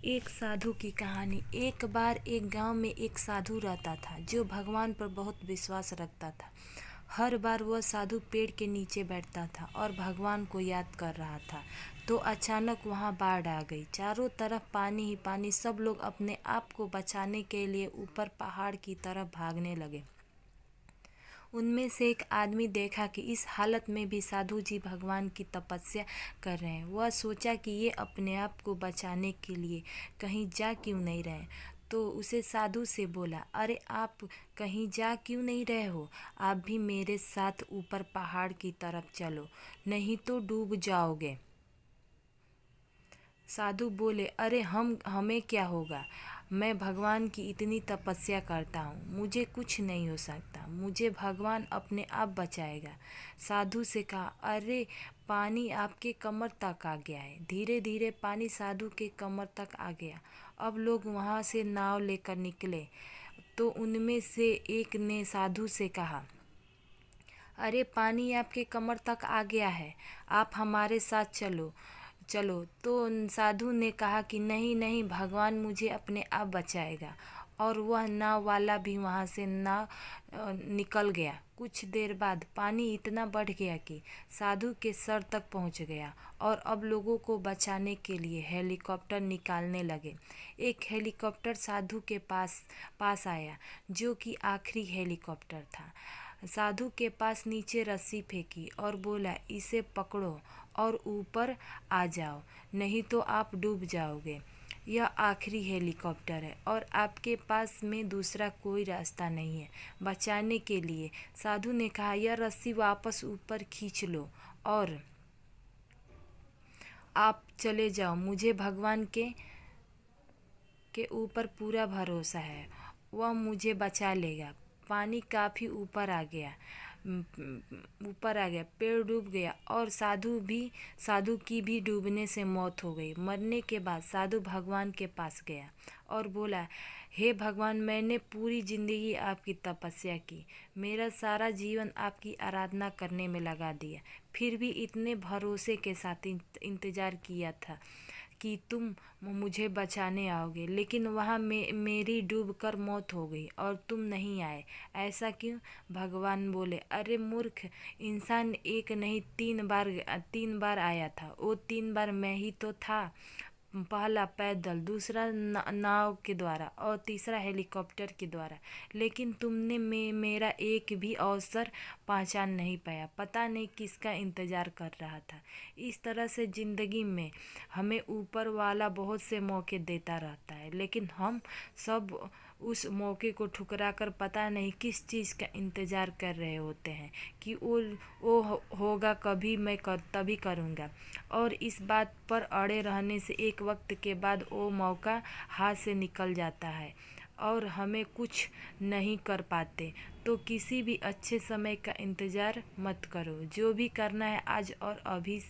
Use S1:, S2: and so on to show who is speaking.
S1: एक साधु की कहानी। एक बार एक गांव में एक साधु रहता था जो भगवान पर बहुत विश्वास रखता था। हर बार वह साधु पेड़ के नीचे बैठता था और भगवान को याद कर रहा था। तो अचानक वहां बाढ़ आ गई। चारों तरफ पानी ही पानी। सब लोग अपने आप को बचाने के लिए ऊपर पहाड़ की तरफ भागने लगे। उनमें से एक आदमी देखा कि इस हालत में भी साधु जी भगवान की तपस्या कर रहे हैं। वह सोचा कि ये अपने आप को बचाने के लिए कहीं जा क्यों नहीं रहे। तो उसे साधु से बोला, अरे आप कहीं जा क्यों नहीं रहे हो? आप भी मेरे साथ ऊपर पहाड़ की तरफ चलो, नहीं तो डूब जाओगे। साधु बोले, अरे हमें क्या होगा? मैं भगवान की इतनी तपस्या करता हूँ, मुझे कुछ नहीं हो सकता। मुझे भगवान अपने आप बचाएगा। साधु से कहा, अरे पानी आपके कमर तक आ गया है। धीरे धीरे पानी साधु के कमर तक आ गया। अब लोग वहाँ से नाव लेकर निकले तो उनमें से एक ने साधु से कहा, अरे पानी आपके कमर तक आ गया है, आप हमारे साथ चलो चलो। तो साधु ने कहा कि नहीं नहीं, भगवान मुझे अपने आप बचाएगा। और वह नाव वाला भी वहाँ से नाव निकल गया। कुछ देर बाद पानी इतना बढ़ गया कि साधु के सर तक पहुँच गया और अब लोगों को बचाने के लिए हेलीकॉप्टर निकालने लगे। एक हेलीकॉप्टर साधु के पास आया, जो कि आखिरी हेलीकॉप्टर था। साधु के पास नीचे रस्सी फेंकी और बोला, इसे पकड़ो और ऊपर आ जाओ, नहीं तो आप डूब जाओगे। यह आखिरी हेलीकॉप्टर है और आपके पास में दूसरा कोई रास्ता नहीं है बचाने के लिए। साधु ने कहा, यह रस्सी वापस ऊपर खींच लो और आप चले जाओ। मुझे भगवान के ऊपर पूरा भरोसा है, वह मुझे बचा लेगा। पानी काफ़ी ऊपर आ गया, पेड़ डूब गया और साधु की भी डूबने से मौत हो गई। मरने के बाद साधु भगवान के पास गया और बोला, हे भगवान, मैंने पूरी ज़िंदगी आपकी तपस्या की, मेरा सारा जीवन आपकी आराधना करने में लगा दिया, फिर भी इतने भरोसे के साथ इंतज़ार किया था कि तुम मुझे बचाने आओगे, लेकिन वहाँ मेरी डूबकर मौत हो गई और तुम नहीं आए। ऐसा क्यों? भगवान बोले, अरे मूर्ख इंसान, एक नहीं 3 बार आया था। वो 3 बार मैं ही तो था। पहला पैदल, दूसरा नाव के द्वारा और तीसरा हेलीकॉप्टर के द्वारा। लेकिन तुमने मेरा एक भी अवसर पहचान नहीं पाया। पता नहीं किसका इंतज़ार कर रहा था। इस तरह से ज़िंदगी में हमें ऊपर वाला बहुत से मौके देता रहता है, लेकिन हम सब उस मौके को ठुकरा कर पता नहीं किस चीज़ का इंतज़ार कर रहे होते हैं कि वो होगा कभी, तभी करूँगा। और इस बात पर अड़े रहने से एक वक्त के बाद वो मौका हाथ से निकल जाता है और हमें कुछ नहीं कर पाते। तो किसी भी अच्छे समय का इंतज़ार मत करो। जो भी करना है आज और अभी